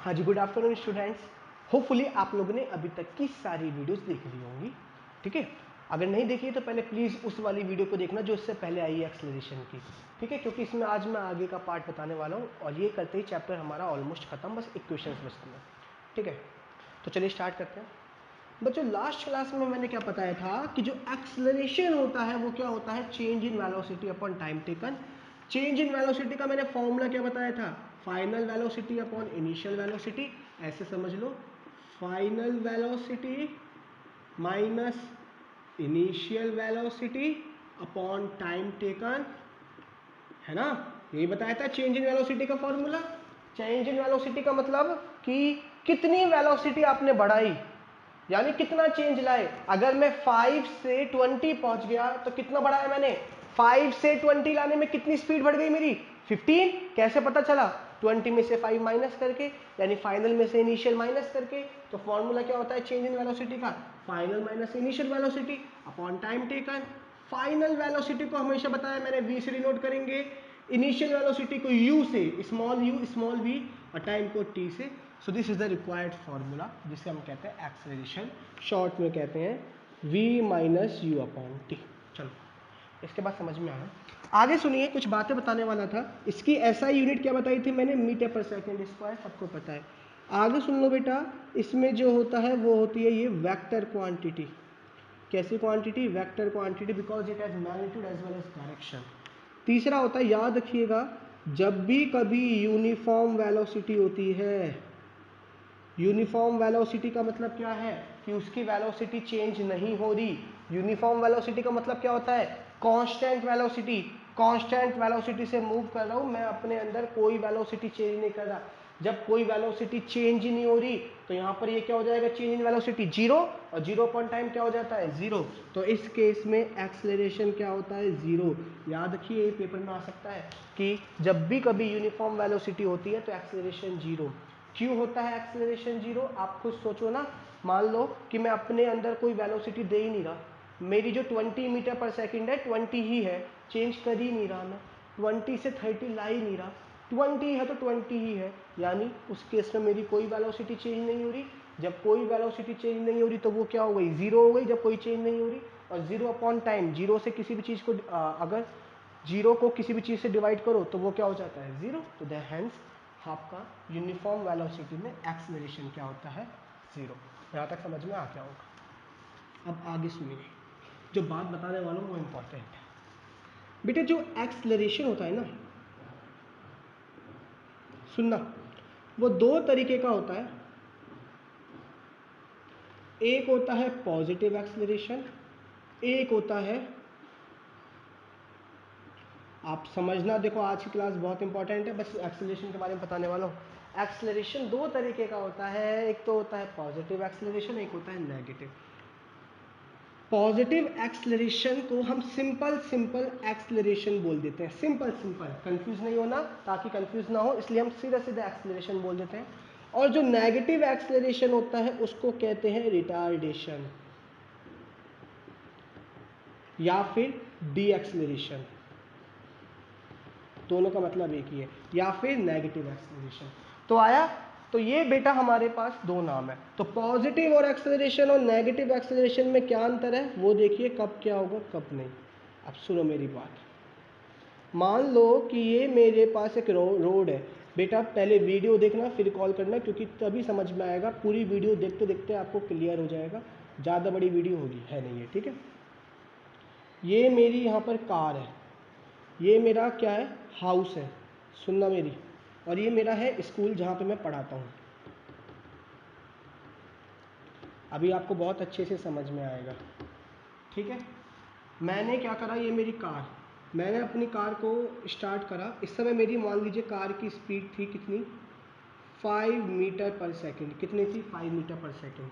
हाँ जी, good afternoon students. Hopefully आप लोगों ने अभी तक की सारी वीडियोस देख ली होंगी, ठीक है। अगर नहीं देखी तो पहले प्लीज़ उस वाली वीडियो को देखना जो इससे पहले आई है एक्सेलरेशन की, ठीक है, क्योंकि इसमें आज मैं आगे का पार्ट बताने वाला हूँ और ये करते ही चैप्टर हमारा ऑलमोस्ट खत्म, बस इक्वेशंस बचते हैं, ठीक है। तो चलिए स्टार्ट करते हैं। बच्चों, लास्ट क्लास में मैंने क्या बताया था कि जो एक्सेलरेशन होता है वो क्या होता है, change in velocity upon time taken. Change in velocity का मैंने फॉर्मूला क्या बताया था, final velocity upon initial velocity. ऐसे समझ लो, final velocity minus initial velocity upon time taken, है ना। यही बताया था चेंज इन वेलोसिटी का फॉर्मूला। चेंज इन वेलोसिटी का मतलब कि कितनी वेलोसिटी आपने बढ़ाई, यानी कितना चेंज लाए। अगर मैं 5 से 20 पहुंच गया तो कितना बढ़ाया मैंने, 5 से 20 लाने में कितनी स्पीड बढ़ गई मेरी, 15। कैसे पता चला, 20 में से 5 माइनस करके, यानी फाइनल में से इनिशियल माइनस करके। तो फॉर्मूला क्या होता है चेंज इन वेलोसिटी का, final minus initial velocity upon time taken. Final velocity को हमेशा बताया मैंने v से डिनोट करेंगे, इनिशियल वेलोसिटी को u से, स्मॉल u स्मॉल v, और टाइम को t से। So this is the required formula जिसे हम कहते हैं एक्सेलरेशन, शॉर्ट में कहते हैं v minus u upon T. चलो इसके बाद समझ में आया। आगे सुनिए, कुछ बातें बताने वाला था। इसकी एसआई यूनिट क्या बताई थी मैंने, मीटर पर सेकेंड स्क्वायर, सबको पता है। आगे सुन लो बेटा, इसमें जो होता है वो होती है ये वेक्टर क्वांटिटी। कैसी quantity, vector quantity, because it has magnitude as well as direction. तीसरा होता है, याद रखिएगा, जब भी कभी यूनिफॉर्म वेलोसिटी होती है, यूनिफॉर्म वेलोसिटी का मतलब क्या है कि उसकी वेलोसिटी चेंज नहीं हो रही। यूनिफॉर्म वेलोसिटी का मतलब क्या होता है, कांस्टेंट वेलोसिटी। कांस्टेंट वेलोसिटी से मूव कर रहा हूं मैं, अपने अंदर कोई वेलोसिटी चेंज नहीं कर रहा। जब कोई वेलोसिटी चेंज ही नहीं हो रही तो यहाँ पर ये क्या हो जाएगा, चेंज इन वेलोसिटी जीरो, और जीरो अपॉन टाइम क्या हो जाता है, जीरो। तो इस केस में एक्सेलरेशन क्या होता है, जीरो। याद रखिए, पेपर में आ सकता है कि जब भी कभी यूनिफॉर्म वेलोसिटी होती है तो एक्सेलरेशन जीरो। क्यों होता है एक्सेलरेशन जीरो, आप खुद सोचो ना। मान लो कि मैं अपने अंदर कोई वेलोसिटी दे ही नहीं रहा, मेरी जो 20 मीटर पर सेकंड है 20 ही है, चेंज कर ही नहीं रहा मैं, 20 से 30 ला ही नहीं रहा, 20 है तो 20 ही है, यानी उस केस में मेरी कोई वेलोसिटी चेंज नहीं हो रही। जब कोई वेलोसिटी चेंज नहीं हो रही तो वो क्या हो गई, जीरो हो गई, जब कोई चेंज नहीं हो रही। और जीरो अपॉन टाइम, जीरो से किसी भी चीज़ को अगर जीरो को किसी भी चीज़ से डिवाइड करो तो वो क्या हो जाता है, जीरो। तो दैट हैंस आपका यूनिफॉर्म वेलोसिटी में एक्सेलरेशन क्या होता है, जीरो। यहाँ तक समझ में आ गया होगा। अब आगे सुनिए, जो बात बताने वाला हूँ वो इम्पोर्टेंट है बेटे। जो एक्सेलरेशन होता है ना, सुनना, वो दो तरीके का होता है। एक होता है पॉजिटिव एक्सेलरेशन, एक होता है, आप समझना, देखो आज की क्लास बहुत इंपॉर्टेंट है, बस एक्सेलरेशन के बारे में बताने वाला हूँ। एक्सेलरेशन दो तरीके का होता है, एक तो होता है पॉजिटिव एक्सेलरेशन, एक होता है नेगेटिव। पॉजिटिव एक्सेलरेशन को हम सिंपल सिंपल एक्सेलरेशन बोल देते हैं, सिंपल सिंपल, कंफ्यूज नहीं होना, ताकि कंफ्यूज ना हो इसलिए हम सीधा सीधा एक्सेलरेशन बोल देते हैं। और जो नेगेटिव एक्सेलरेशन होता है उसको कहते हैं रिटार्डेशन या फिर डी एक्सेलरेशन, दोनों का मतलब एक ही है, या फिर नेगेटिव एक्सेलरेशन। तो आया, तो ये बेटा हमारे पास दो नाम है। तो पॉजिटिव और एक्सेलरेशन और नेगेटिव एक्सेलरेशन में क्या अंतर है वो देखिए, कब क्या होगा कब नहीं। अब सुनो मेरी बात, मान लो कि ये मेरे पास एक रोड है बेटा, पहले वीडियो देखना फिर कॉल करना, क्योंकि तभी समझ में आएगा। पूरी वीडियो देखते देखते आपको क्लियर हो जाएगा, ज़्यादा बड़ी वीडियो होगी है नहीं है, ठीक है। ये मेरी यहाँ पर कार है, ये मेरा क्या है, हाउस है, सुनना मेरी, और ये मेरा है स्कूल जहाँ पे मैं पढ़ाता हूँ। अभी आपको बहुत अच्छे से समझ में आएगा, ठीक है। मैंने क्या करा, ये मेरी कार, मैंने अपनी कार को स्टार्ट करा। इस समय मेरी मान लीजिए कार की स्पीड थी कितनी, 5 मीटर पर सेकंड। कितनी थी, 5 मीटर पर सेकंड,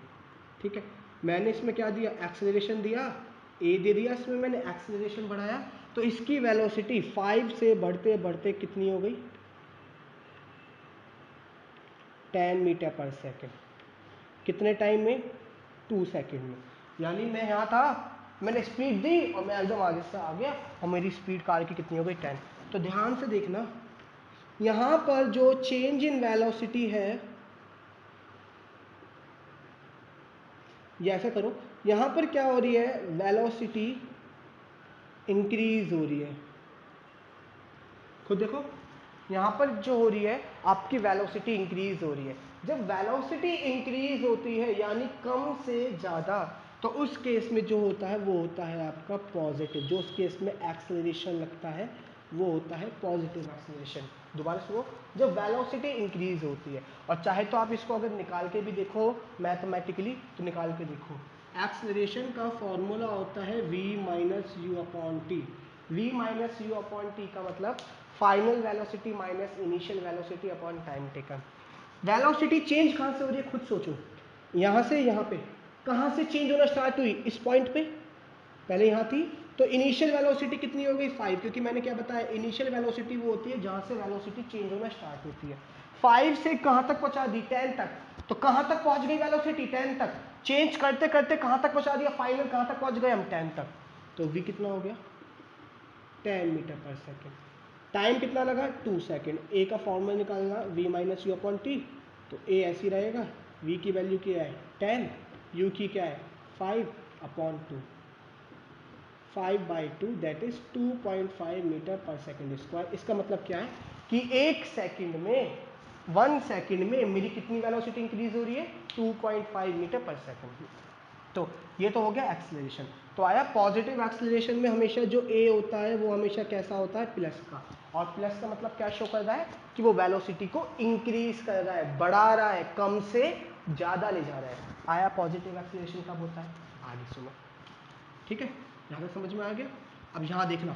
ठीक है। मैंने इसमें क्या दिया, एक्सेलरेशन दिया, ए दे दिया, इसमें मैंने एक्सेलरेशन बढ़ाया। तो इसकी वेलोसिटी 5 से बढ़ते बढ़ते कितनी हो गई, 10 मीटर पर सेकंड। कितने टाइम में, 2 सेकंड में। यानी मैं यहाँ था, मैंने स्पीड दी और मैं एकदम आगे से आ गया, और मेरी स्पीड कार की कितनी हो गई, 10। तो ध्यान से देखना, यहाँ पर जो चेंज इन वेलोसिटी है ये ऐसा करो, यहाँ पर क्या हो रही है, वेलोसिटी इंक्रीज हो रही है, खुद देखो यहाँ पर जो हो रही है आपकी वेलोसिटी इंक्रीज हो रही है। जब वेलोसिटी इंक्रीज होती है यानी कम से ज़्यादा, तो उस केस में जो होता है वो होता है आपका पॉजिटिव, जो उस केस में एक्सेलरेशन लगता है वो होता है पॉजिटिव एक्सेलरेशन। दोबारा सुनो, जब वेलोसिटी इंक्रीज होती है, और चाहे तो आप इसको अगर निकाल के भी देखो मैथमेटिकली, तो निकाल के देखो, एक्सेलरेशन का फॉर्मूला होता है v minus u upon T. v minus u upon T का मतलब final velocity minus initial velocity upon time taken. Velocity change कहाँ से हो रही है खुद सोचो, यहाँ से यहाँ पे, कहाँ से चेंज होना स्टार्ट हुई, इस पॉइंट पे, पहले यहाँ थी, तो इनिशियल वेलोसिटी कितनी हो गई 5, क्योंकि मैंने क्या बताया इनिशियल वेलोसिटी वो होती है जहाँ से वेलोसिटी चेंज होना स्टार्ट होती है। 5 से कहाँ तक पहुँचा दी, 10 तक, तो कहाँ तक पहुँच गई वेलोसिटी, 10 तक, चेंज करते करते कहाँ तक पहुँचा दिया, फाइनल कहाँ तक पहुँच गए हम, 10 तक, तो v कितना हो गया 10 मीटर पर सेकेंड। टाइम कितना लगा 2 सेकेंड। ए का फॉर्मूला निकालना v minus u upon T, तो ए ऐसी रहेगा, v की वैल्यू क्या है 10, u की क्या है 5 upon 2, 5/2 that is 2.5 metre per second square. इसका मतलब क्या है कि एक सेकेंड में, 1 सेकेंड में मेरी कितनी वेलोसिटी इंक्रीज हो रही है 2.5 मीटर पर सेकेंड। तो ये तो हो गया एक्सेलरेशन। तो आया पॉजिटिव एक्सेलरेशन में हमेशा जो ए होता है वो हमेशा कैसा होता है, प्लस का, और प्लस का मतलब क्या शो कर रहा है कि वो वेलोसिटी को इंक्रीज कर रहा है, बढ़ा रहा है, कम से ज़्यादा ले जा रहा है। आया पॉजिटिव एक्सेलरेशन कब होता है, आगे सुनो, ठीक है, यहाँ तक समझ में आ गया। अब यहाँ देखना,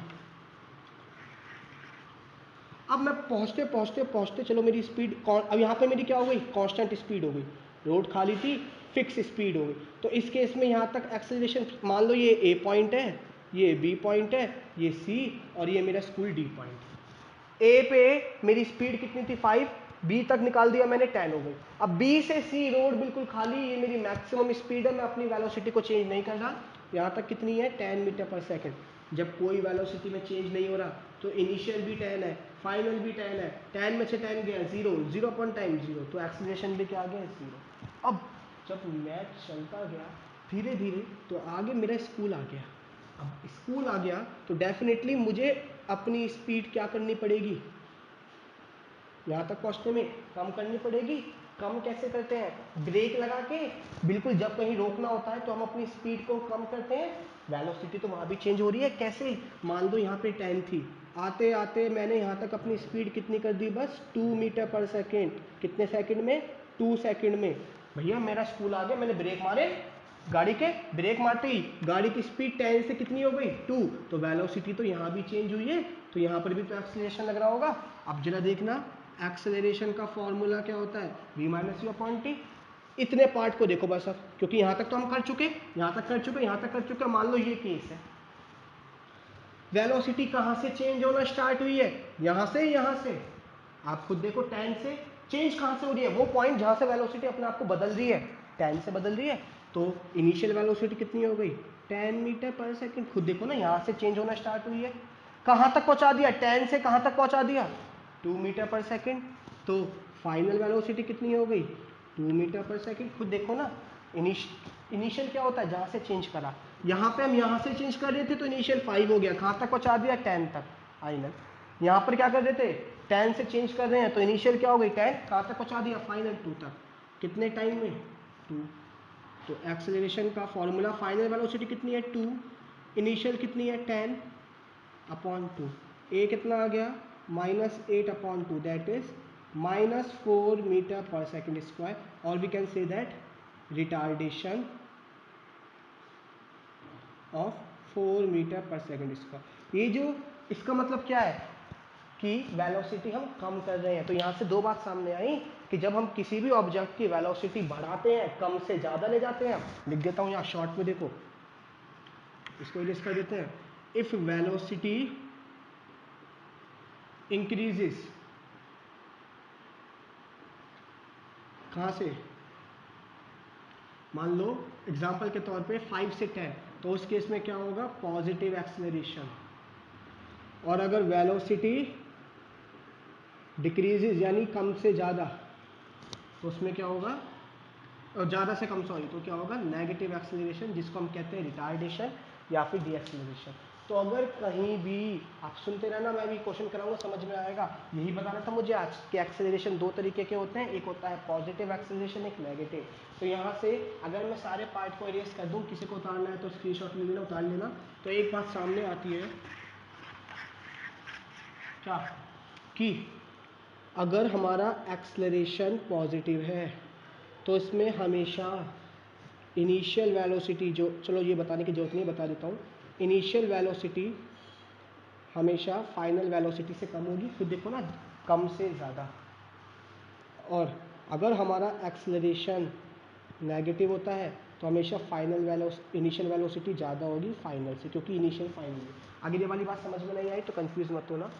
अब मैं पहुँचते पहुँचते पहुँचते चलो मेरी स्पीड, अब यहाँ पे मेरी क्या हो गई, कांस्टेंट स्पीड हो गई, रोड खाली थी, फिक्स स्पीड हो गई। तो इस केस में यहाँ तक एक्सेलरेशन, मान लो ये ए पॉइंट है, ये बी पॉइंट है, ये सी, और ये मेरा स्कूल डी पॉइंट। ए पे मेरी स्पीड कितनी थी 5, बी तक निकाल दिया मैंने 10 हो गई। अब बी से सी रोड बिल्कुल खाली, ये मेरी मैक्सिमम स्पीड है, मैं अपनी वेलोसिटी को चेंज नहीं कर रहा, यहाँ तक कितनी है 10 मीटर पर सेकेंड। जब कोई वेलोसिटी में चेंज नहीं हो रहा तो इनिशियल भी 10 है, फाइनल भी 10 है, 10 में से 10 गया 0, 0 अपॉन टाइम 0, तो एक्सीलरेशन भी क्या आ गया 0। अब जब मैच चलता गया धीरे धीरे तो आगे मेरा स्कूल आ गया। अब स्कूल आ गया तो डेफिनेटली मुझे अपनी स्पीड क्या करनी पड़ेगी, यहाँ तक पहुँचने में कम करनी पड़ेगी। कम कैसे करते हैं, ब्रेक लगा के, बिल्कुल जब कहीं रोकना होता है तो हम अपनी स्पीड को कम करते हैं, वेलोसिटी तो वहाँ भी चेंज हो रही है, कैसे, मान लो यहाँ पे 10 थी, आते आते मैंने यहाँ तक अपनी स्पीड कितनी कर दी, बस 2 मीटर पर सेकेंड। कितने सेकेंड में, 2 सेकेंड में। भैया मेरा स्कूल आ गया, मैंने ब्रेक मारे, गाड़ी के ब्रेक मारते ही गाड़ी की स्पीड 10 से कितनी हो गई 2, तो वेलोसिटी तो यहाँ भी चेंज हुई है, तो यहाँ पर भी तो एक्सीलरेशन लग रहा होगा। अब जरा देखना एक्सेलरेशन का फॉर्मूला क्या होता है, v minus u upon T. इतने पार्ट को देखो बस अब, क्योंकि यहाँ तक तो हम कर चुके, यहाँ तक कर चुके, यहाँ तक कर चुके। मान लो ये केस है, वेलोसिटी कहाँ से चेंज होना स्टार्ट हुई है, यहाँ से, यहाँ से। आप खुद देखो 10 से चेंज कहाँ से हो रही है, वो पॉइंट जहाँ से वेलोसिटी अपने आप को बदल रही है, 10 से बदल रही है, तो इनिशियल वेलोसिटी कितनी हो गई 10 मीटर पर सेकेंड। खुद देखो ना, यहाँ से चेंज होना स्टार्ट हुई है, कहाँ तक पहुँचा दिया, 10 से कहाँ तक पहुँचा दिया 2 मीटर पर सेकेंड। तो फाइनल वेलोसिटी कितनी हो गई 2 मीटर पर सेकेंड। खुद देखो ना, इनिशियल क्या होता है, जहाँ से चेंज करा, यहाँ पे हम यहाँ से चेंज कर रहे थे तो इनिशियल 5 हो गया, कहाँ तक पहुँचा दिया 10 तक फाइनल। यहाँ पर क्या कर रहे थे 10 से चेंज कर रहे हैं तो इनिशियल क्या हो गई 10, कहाँ तक पहुँचा दिया फाइनल 2 तक। कितने टाइम में 2। तो एक्सेलरेशन का फॉर्मूला, फाइनल वेलोसिटी कितनी है 2, इनिशियल कितनी है 10 अपॉन 2, ए कितना आ गया -8 upon 2 that is -4 metre per second square. और we can say that retardation of 4 metre per second square. ये जो, इसका मतलब क्या है कि वेलोसिटी हम कम कर रहे हैं। तो यहाँ से दो बात सामने आई कि जब हम किसी भी ऑब्जेक्ट की वेलोसिटी बढ़ाते हैं, कम से ज़्यादा ले जाते हैं, लिख देता हूँ यहाँ शॉर्ट में, देखो इसको इरेज कर देते हैं। इफ वेलोसिटी इंक्रीजेस, कहाँ से, मान लो एग्जाम्पल के तौर पे 5 से 10, तो उस केस में क्या होगा पॉजिटिव एक्सेलरेशन। और अगर वेलोसिटी डिक्रीजेस यानी कम से ज़्यादा, तो उसमें क्या होगा और ज़्यादा से कम सॉरी तो क्या होगा नेगेटिव एक्सेलरेशन, जिसको हम कहते हैं रिटार्डेशन या फिर डीएक्सेलरेशन। तो अगर कहीं भी आप सुनते रहना, मैं भी क्वेश्चन कराऊंगा, समझ में आएगा। यही बताना था मुझे आज कि एक्सेलरेशन दो तरीके के होते हैं, एक होता है पॉजिटिव एक्सेलरेशन, एक नेगेटिव। तो यहाँ से अगर मैं सारे पार्ट को इरेज कर दूँ, किसी को उतारना है तो स्क्रीनशॉट ले लेना, उतार लेना। तो एक बात सामने आती है क्या, कि अगर हमारा एक्सेलरेशन पॉजिटिव है तो इसमें हमेशा इनिशियल वेलोसिटी, जो चलो ये बताने की जरूरत नहीं, बता देता हूँ। इनिशियल वेलोसिटी हमेशा फाइनल वेलोसिटी से कम होगी, फिर देखो ना, कम से ज़्यादा। और अगर हमारा एक्सेलरेशन नेगेटिव होता है तो हमेशा इनिशियल वेलोसिटी ज़्यादा होगी फाइनल से, क्योंकि इनिशियल फाइनल है। आगे ये वाली बात समझ में नहीं आई तो कंफ्यूज मत होना,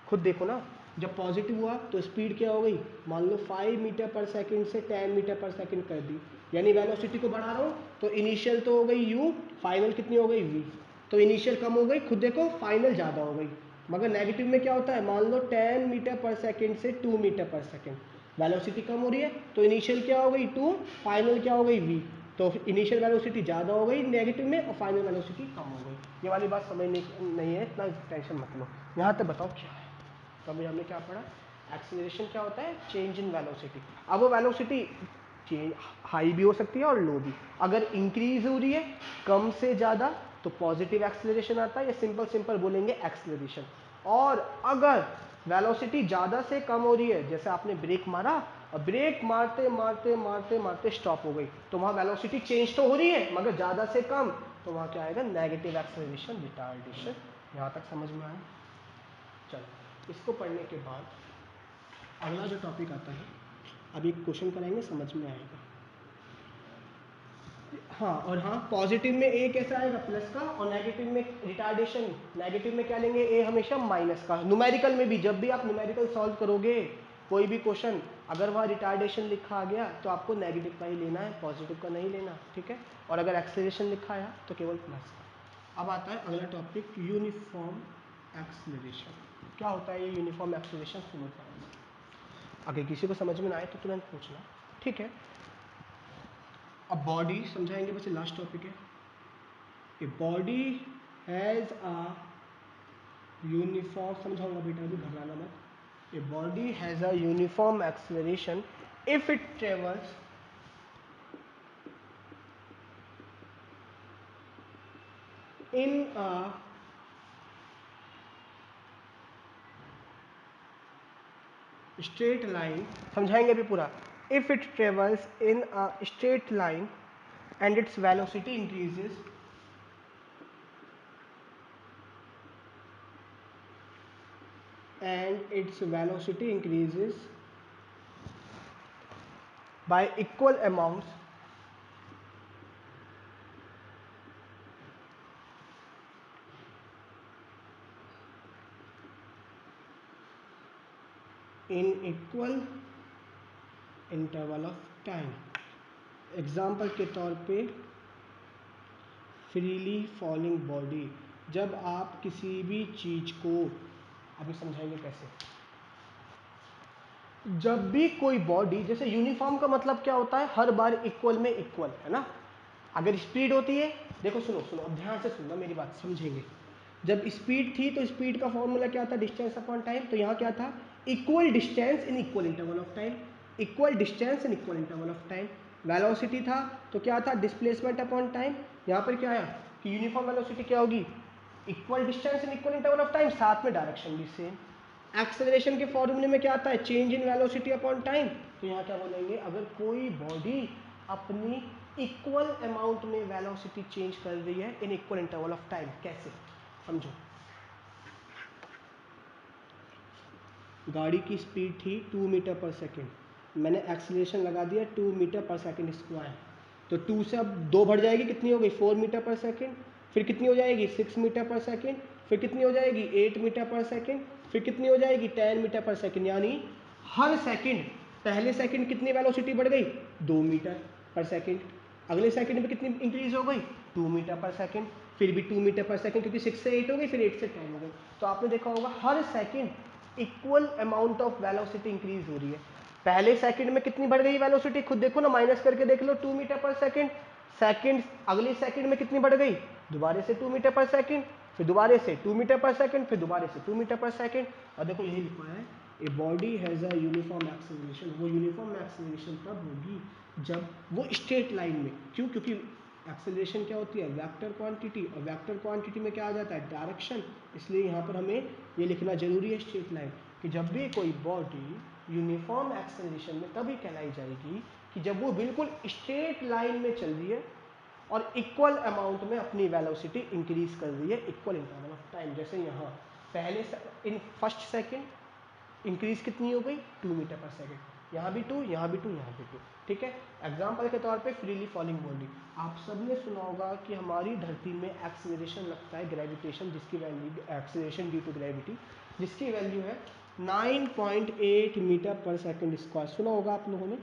खुद देखो ना। जब पॉजिटिव हुआ तो स्पीड क्या हो गई, मान लो 5 मीटर पर सेकंड से 10 मीटर पर सेकंड कर दी, यानी वेलोसिटी को बढ़ा रहा हूँ। तो इनिशियल तो हो गई u, फाइनल कितनी हो गई v। तो इनिशियल कम हो गई, खुद देखो फाइनल ज़्यादा हो गई। मगर नेगेटिव में क्या होता है, मान लो 10 मीटर पर सेकंड से 2 मीटर पर सेकंड, वेलोसिटी कम हो रही है, तो इनिशियल क्या हो गई 2, फाइनल क्या हो गई v। तो इनिशियल वेलोसिटी ज़्यादा हो गई नेगेटिव में और फाइनल वेलोसिटी कम हो गई। ये वाली बात समझ नहीं है, इतना टेंशन मत लो। यहाँ तक बताओ क्या है। तो अभी हमने क्या पढ़ा, एक्सीलरेशन क्या होता है, चेंज इन वेलोसिटी। अब वो वेलोसिटी चेंज हाई भी हो सकती है और लो भी। अगर इंक्रीज हो रही है कम से ज़्यादा तो पॉजिटिव एक्सेलरेशन आता है, या सिंपल बोलेंगे एक्सेलरेशन। और अगर वेलोसिटी ज़्यादा से कम हो रही है, जैसे आपने ब्रेक मारा और ब्रेक मारते मारते मारते मारते स्टॉप हो गई, तो वहाँ वेलोसिटी चेंज तो हो रही है मगर ज़्यादा से कम, तो वहाँ क्या आएगा, नेगेटिव एक्सेलरेशन, रिटार्डेशन। यहाँ तक समझ में आया। चलो, इसको पढ़ने के बाद अगला जो टॉपिक आता है, अभी एक क्वेश्चन कराएंगे, समझ में आएगा। हाँ, और हाँ, पॉजिटिव में ए कैसा आएगा, प्लस का, और नेगेटिव में रिटार्डेशन, नेगेटिव में क्या लेंगे, ए हमेशा माइनस का। न्यूमेरिकल में भी जब भी आप न्यूमेरिकल सॉल्व करोगे कोई भी क्वेश्चन, अगर वहाँ रिटार्डेशन लिखा आ गया तो आपको नेगेटिव का ही लेना है, पॉजिटिव का नहीं लेना, ठीक है। और अगर एक्सेलरेशन लिखा आया तो केवल प्लस का। अब आता है अगला टॉपिक, यूनिफॉर्म एक्सेलरेशन। क्या होता है ये यूनिफॉर्म एक्सेलरेशन, सुनो ध्यान से। अगर किसी को समझ में ना आए तो तुरंत पूछना, ठीक है। अब बॉडी समझाएंगे, बस लास्ट टॉपिक है। A body has a uniform, समझाऊंगा बेटा, अभी घबराना मत। A body has a uniform acceleration if it travels in a straight line, समझाएंगे अभी पूरा। If it travels in a straight line and its velocity increases by equal amounts in equal interval of time। Example के तौर पे freely falling body, जब आप किसी भी चीज़ को, अभी समझाएंगे कैसे। जब भी कोई बॉडी, जैसे यूनिफॉर्म का मतलब क्या होता है, हर बार इक्वल में इक्वल, है ना। अगर स्पीड होती है, देखो सुनो सुनो, अब ध्यान से सुनना मेरी बात, समझेंगे। जब स्पीड थी तो स्पीड का फॉर्मूला क्या था, डिस्टेंस अपॉन टाइम। तो यहाँ क्या था, equal distance in equal interval of time, equal distance in equal interval of time. Velocity था तो क्या था, डिस्प्लेसमेंट अपॉन टाइम। यहाँ पर क्या आया कि यूनिफॉर्म वेलोसिटी क्या होगी, equal distance in equal interval of time, साथ में डायरेक्शन भी सेम। एक्सेलरेशन के फॉर्मूले में क्या आता है, change in velocity upon time. तो यहाँ क्या बोलेंगे, अगर कोई बॉडी अपनी इक्वल अमाउंट में वेलोसिटी चेंज कर रही है इन इक्वल इंटरवल ऑफ टाइम, कैसे, समझो। गाड़ी की स्पीड थी 2 मीटर पर सेकेंड, मैंने एक्सेलरेशन लगा दिया 2 मीटर पर सेकेंड स्क्वायर। तो 2 से अब 2 बढ़ जाएगी, कितनी हो गई 4 मीटर पर सेकेंड। फिर कितनी हो जाएगी 6 मीटर पर सेकेंड। फिर कितनी हो जाएगी 8 मीटर पर सेकेंड। फिर कितनी हो जाएगी 10 मीटर पर सेकेंड। यानी हर सेकेंड, पहले सेकेंड कितनी वेलोसिटी बढ़ गई 2 मीटर पर सेकेंड, अगले सेकेंड में कितनी इंक्रीज हो गई 2 मीटर पर सेकेंड, फिर भी 2 मीटर पर सेकेंड, क्योंकि 6 से 8 हो गई, फिर 8 से 10 हो गई। तो आपने देखा होगा हर second equal amount of velocity increase हो रही है। पहले सेकंड में कितनी बढ़ गई वेलोसिटी, खुद देखो ना, माइनस करके देख लो, 2 मीटर पर सेकंड। सेकंड अगले सेकंड में कितनी बढ़ गई, दोबारा से 2 मीटर पर सेकंड, फिर दोबारा से 2 मीटर पर सेकंड, फिर दोबारा से 2 मीटर पर सेकंड। और देखो यही लिखा है, ए body has a uniform acceleration. वो यूनिफॉर्म एक्सेलरेशन तब होगी जब वो स्ट्रेट लाइन में, क्यों, क्योंकि एक्सेलरेशन क्या होती है, वेक्टर क्वांटिटी, और वेक्टर क्वांटिटी में क्या आ जाता है, डायरेक्शन। इसलिए यहाँ पर हमें ये लिखना जरूरी है स्ट्रेट लाइन, कि जब भी कोई बॉडी यूनिफॉर्म एक्सेलरेशन में तभी कहलाई जाएगी कि जब वो बिल्कुल स्ट्रेट लाइन में चल रही है और इक्वल अमाउंट में अपनी वेलोसिटी इंक्रीज कर रही है इक्वल इंटरवल ऑफ टाइम। जैसे यहाँ पहले इन फर्स्ट सेकंड इंक्रीज कितनी हो गई, 2 मीटर पर सेकंड, यहाँ भी 2, यहाँ भी 2, यहाँ भी 2, ठीक है। एग्जाम्पल के तौर पे फ्रीली फॉलिंग बॉडी, आप सबने सुना होगा कि हमारी धरती में एक्सेलरेशन लगता है, ग्रेविटेशन, जिसकी value acceleration due to gravity, जिसकी वैल्यू है 9.8 मीटर पर सेकंड स्क्वायर। सुना होगा आप लोगों ने,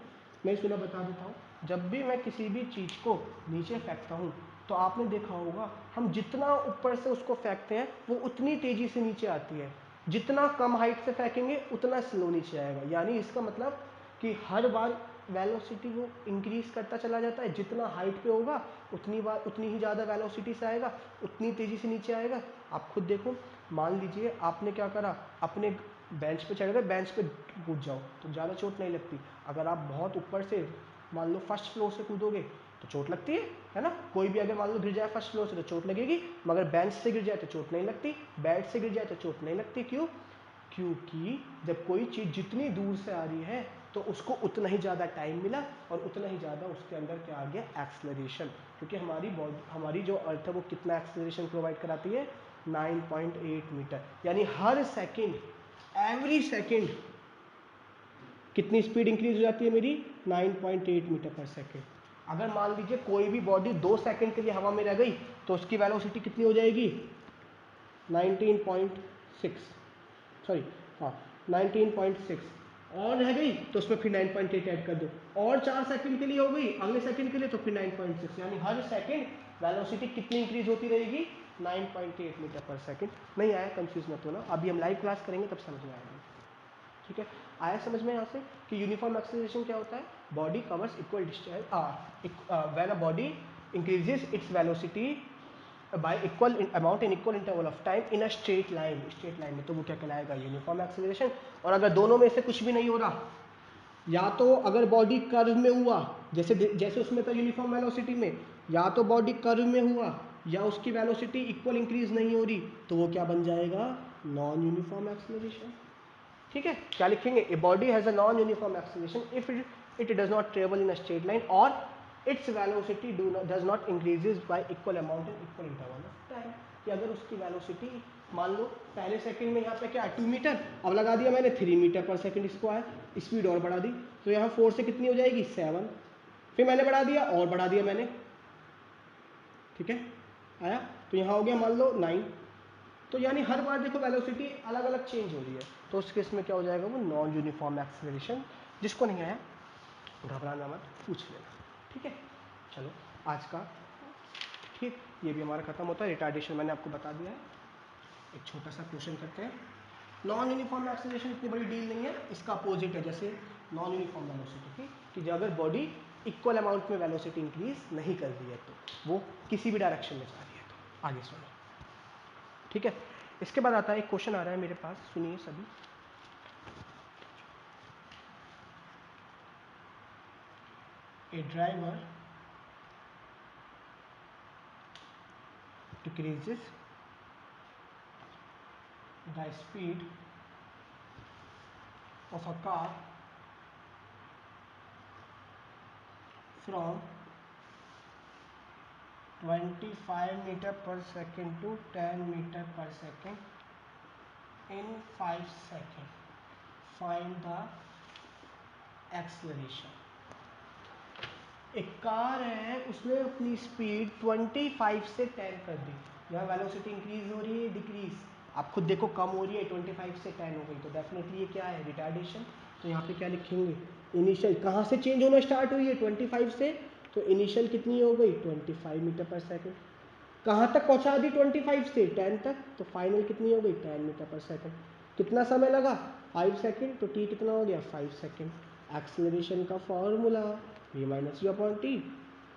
मैं सुना, बता देता हूँ। जब भी मैं किसी भी चीज़ को नीचे फेंकता हूँ तो आपने देखा होगा, हम जितना ऊपर से उसको फेंकते हैं वो उतनी तेज़ी से नीचे आती है, जितना कम हाइट से फेंकेंगे उतना स्लो नीचे आएगा। यानी इसका मतलब कि हर बार वेलोसिटी वो इंक्रीज करता चला जाता है, जितना हाइट पे होगा उतनी बार उतनी ही ज़्यादा वेलोसिटी से आएगा, उतनी तेज़ी से नीचे आएगा। आप खुद देखो, मान लीजिए आपने क्या करा, अपने बेंच पे चढ़ गए, बेंच पे कूद जाओ तो ज़्यादा चोट नहीं लगती। अगर आप बहुत ऊपर से मान लो फर्स्ट फ्लोर से कूदोगे तो चोट लगती है ना। कोई भी अगर मान लो गिर जाए फर्स्ट फ्लोर से तो चोट लगेगी, मगर बेंच से गिर जाए तो चोट नहीं लगती, बेड से गिर जाए तो चोट नहीं लगती। क्यों, क्योंकि जब कोई चीज़ जितनी दूर से आ रही है तो उसको उतना ही ज़्यादा टाइम मिला और उतना ही ज़्यादा उसके अंदर क्या आ गया, एक्सेलरेशन। क्योंकि हमारी जो अर्थ है वो कितना एक्सेलरेशन प्रोवाइड कराती है, 9.8 मीटर। यानी हर सेकेंड, एवरी सेकेंड कितनी स्पीड इंक्रीज हो जाती है मेरी, 9.8 मीटर पर सेकेंड। अगर मान लीजिए कोई भी बॉडी 2 सेकेंड के लिए हवा में रह गई तो उसकी वेलोसिटी कितनी हो जाएगी, 19.6, सॉरी हाँ 19.6, और रह गई तो उसमें फिर 9.8 ऐड कर दो, और 4 सेकंड के लिए हो गई, अगले सेकंड के लिए तो फिर 9.6, यानी हर सेकंड वेलोसिटी कितनी इंक्रीज होती रहेगी, 9.8 मीटर पर सेकंड। नहीं आया, कंफ्यूज मत होना, अभी हम लाइव क्लास करेंगे तब समझ में आएगा, ठीक है। आया समझ में यहाँ से कि यूनिफॉर्म एक्सेलरेशन क्या होता है, body covers equal distance when a body increases its velocity by equal amount in equal interval of time in a straight line, straight line में, तो वो क्या कहलाएगा, यूनिफॉर्म एक्सेलरेशन। और अगर दोनों में से कुछ भी नहीं हो रहा, या तो अगर बॉडी कर्व में हुआ, जैसे जैसे उसमें था यूनिफॉर्म वेलोसिटी में, या तो बॉडी कर्व में हुआ या उसकी वेलोसिटी इक्वल इंक्रीज नहीं हो रही, तो वो क्या बन जाएगा, नॉन यूनिफॉर्म एक्सेलरेशन, ठीक है। क्या लिखेंगे, a body has a non uniform acceleration if it does not travel in a straight line और its velocity does not increases by equal amount in equal interval of time. कि अगर उसकी velocity मान लो पहले सेकंड में यहाँ पे क्या 2 मीटर, अब लगा दिया मैंने 3 metre per second square, speed और बढ़ा दी, तो यहाँ 4 से कितनी हो जाएगी 7, फिर मैंने बढ़ा दिया और बढ़ा दिया मैंने, ठीक है, आया, तो यहाँ हो गया मान लो 9। तो यानी हर बार देखो वेलोसिटी अलग अलग चेंज हो रही है, तो उस केस में क्या हो जाएगा, वो नॉन यूनिफॉर्म एक्सेलरेशन। जिसको नहीं आया घबराना मत, पूछ लेना, ठीक है। चलो आज का ठीक, ये भी हमारा खत्म होता है, रिटार्डेशन मैंने आपको बता दिया है। एक छोटा सा क्वेश्चन करते हैं। नॉन यूनिफॉर्म एक्सेलरेशन इतनी बड़ी डील नहीं है, इसका अपोजिट है जैसे नॉन यूनिफॉर्म वेलोसिटी की, कि जब अगर बॉडी इक्वल अमाउंट में वेलोसिटी इंक्रीज नहीं कर रही है तो वो किसी भी डायरेक्शन में जा रही है, तो आगे सुनो, ठीक है। इसके बाद आता है एक क्वेश्चन आ रहा है मेरे पास, सुनिए सभी। ए driver decreases the speed of a car from 25 meter per second to 10 meter per second in 5 seconds. Find the acceleration. एक कार है, उसने अपनी स्पीड 25 से 10 कर दी, यहाँ वेलोसिटी इंक्रीज हो रही है डिक्रीज, आप खुद देखो कम हो रही है, 25 से 10 हो गई, तो डेफिनेटली ये क्या है, रिटार्डेशन। तो यहाँ पे क्या लिखेंगे, इनिशियल कहाँ से चेंज होना स्टार्ट हुई है 25 से, तो इनिशियल कितनी हो गई 25 मीटर पर सेकंड, कहाँ तक पहुँचा दी 25 से 10 तक, तो फाइनल कितनी हो गई 10 मीटर पर सेकंड। कितना समय लगा 5 सेकंड, तो टी कितना हो गया 5 सेकंड। एक्सेलरेशन का formula v minus u upon t,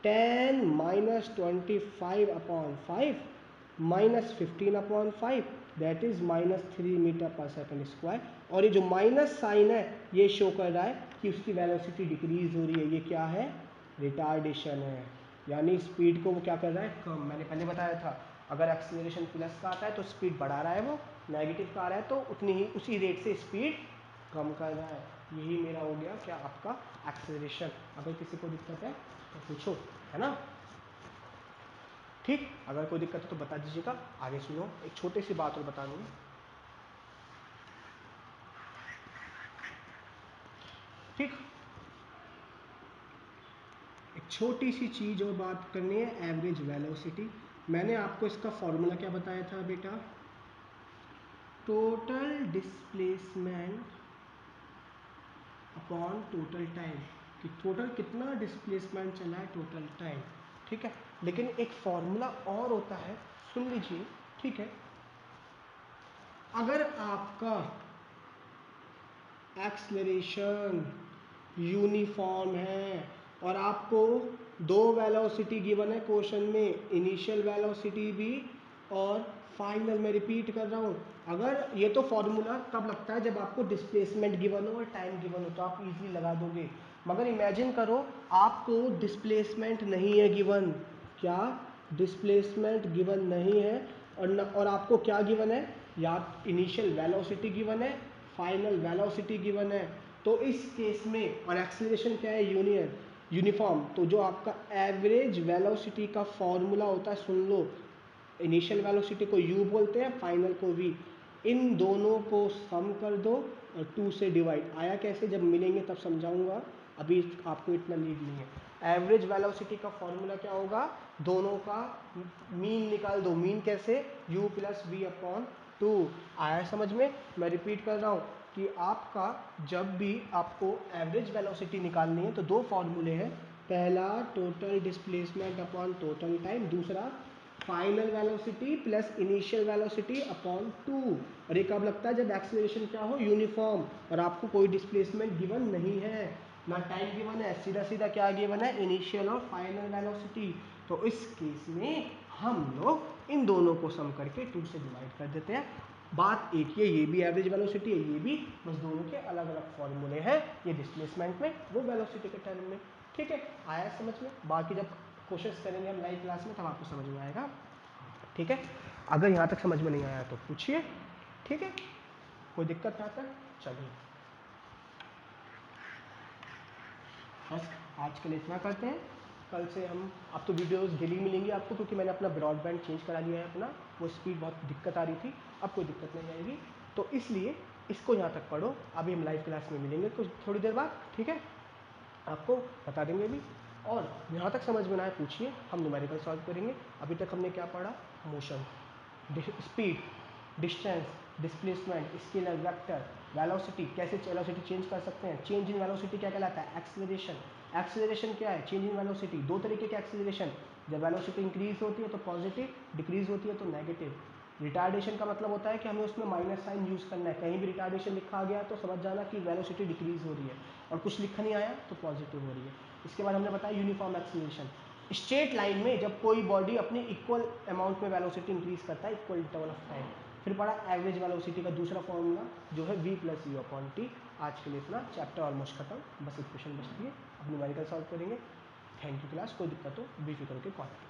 10 minus 25/5 minus 15/5 that is -3 metre per second square. और ये जो माइनस साइन है ये शो कर रहा है कि उसकी वेलोसिटी डिक्रीज हो रही है। ये क्या है? रिटार्डेशन है, यानी स्पीड को वो क्या कर रहा है? कम। मैंने पहले बताया था अगर एक्सेलरेशन प्लस का आता है तो स्पीड बढ़ा रहा है, वो नेगेटिव का आ रहा है तो उतनी ही उसी रेट से स्पीड कम कर रहा है। यही मेरा हो गया क्या? आपका एक्सेलरेशन। अगर किसी को दिक्कत है तो पूछो, है ना? ठीक, अगर कोई दिक्कत है तो बता दीजिएगा। आगे सुनो, एक छोटी सी बात और बता दूँ। ठीक, एक छोटी सी चीज़ और बात करनी है, एवरेज वेलोसिटी। मैंने आपको इसका फॉर्मूला क्या बताया था बेटा? Total displacement upon total time, कि टोटल कितना डिस्प्लेसमेंट चला है, टोटल टाइम। ठीक है, लेकिन एक फॉर्मूला और होता है, सुन लीजिए। ठीक है, अगर आपका एक्सेलरेशन यूनिफॉर्म है और आपको दो वेलोसिटी गिवन है क्वेश्चन में, इनिशियल वेलोसिटी भी और फाइनल, में रिपीट कर रहा हूँ। अगर ये तो फॉर्मूला तब लगता है जब आपको डिस्प्लेसमेंट गिवन हो और टाइम गिवन हो, तो आप इजीली लगा दोगे। मगर इमेजिन करो आपको डिस्प्लेसमेंट नहीं है गिवन। क्या? डिस्प्लेसमेंट गिवन नहीं है और आपको क्या गिवन है? या इनिशियल वेलोसिटी गिवन है, फाइनल वेलोसिटी गिवन है। तो इस केस में, और एक्सेलरेशन क्या है? यूनिफॉर्म। तो जो आपका एवरेज वेलोसिटी का फॉर्मूला होता है, सुन लो, इनिशियल वेलोसिटी को u बोलते हैं, फाइनल को v। इन दोनों को सम कर दो और 2 से डिवाइड। आया कैसे? जब मिलेंगे तब समझाऊंगा, अभी आपको इतना नीड नहीं है। एवरेज वेलोसिटी का फॉर्मूला क्या होगा? दोनों का मीन निकाल दो। मीन कैसे? u plus v upon 2। आया समझ में? मैं रिपीट कर रहा हूँ कि आपका जब भी आपको एवरेज वेलोसिटी निकालनी है तो दो फॉर्मूले हैं। पहला total displacement upon total time, दूसरा final velocity plus initial velocity upon 2। और ये कब लगता है? जब एक्सेलरेशन क्या हो? यूनिफॉर्म, और आपको कोई डिस्प्लेसमेंट गिवन नहीं है, ना टाइम गिवन है, सीधा सीधा क्या गिवन है? इनिशियल और फाइनल वेलोसिटी। तो इस केस में हम लोग इन दोनों को सम करके 2 से डिवाइड कर देते हैं। बात एक ही है, ये भी एवरेज वेलोसिटी है, ये भी, बस दोनों के अलग अलग फॉर्मूले हैं। ये डिस्प्लेसमेंट में, वो वेलोसिटी के टर्म में। ठीक है, आया समझ में? बाकी जब कोशिश करेंगे हम लाइव क्लास में तब आपको समझ में आएगा। ठीक है, अगर यहाँ तक समझ में नहीं आया तो पूछिए। ठीक है, कोई दिक्कत यहाँ तक? चलिए, बस आज के लिए इतना करते हैं। कल से हम, अब तो वीडियोस डेली मिलेंगी आपको, क्योंकि मैंने अपना ब्रॉडबैंड चेंज करा लिया है अपना, वो स्पीड बहुत दिक्कत आ रही थी, अब कोई दिक्कत नहीं आएगी। तो इसलिए इसको यहाँ तक पढ़ो। अभी हम लाइव क्लास में मिलेंगे कुछ थोड़ी देर बाद। ठीक है, आपको बता देंगे भी। और यहाँ तक समझ में ना आए पूछिए, हम न्यूमेरिकल सॉल्व करेंगे। अभी तक हमने क्या पढ़ा? Motion, speed, distance, displacement, scalar, vector, velocity, कैसे वेलोसिटी चेंज कर सकते हैं, चेंज इन वेलोसिटी क्या कहलाता है? एक्सेलरेशन। एक्सेलरेशन क्या है? Change in velocity. दो तरीके के एक्सेलरेशन, जब वेलोसिटी इंक्रीज होती है तो पॉजिटिव, डिक्रीज होती है तो नेगेटिव। रिटार्डेशन का मतलब होता है कि हमें उसमें माइनस साइन यूज़ करना है। कहीं भी रिटार्डेशन लिखा आ गया तो समझ जाना कि वेलोसिटी डिक्रीज हो रही है, और कुछ लिखा नहीं आया तो पॉजिटिव हो रही है। इसके बाद हमने बताया यूनिफॉर्म एक्सेलरेशन। स्ट्रेट लाइन में जब कोई बॉडी अपनी इक्वल अमाउंट में वेलोसिटी इंक्रीज करता है इक्वल इंटरवल ऑफ टाइम। फिर पढ़ा एवरेज वेलोसिटी का दूसरा फॉर्मूला जो है v plus you upon T. आज के लिए इतना, चैप्टर ऑलमोस्ट खत्म, बस एक क्वेश्चन बचती है, अब न्यूमेरिकल सॉल्व करेंगे। थैंक यू क्लास, कोई दिक्कत हो बेफिक्र होकर कॉल करें।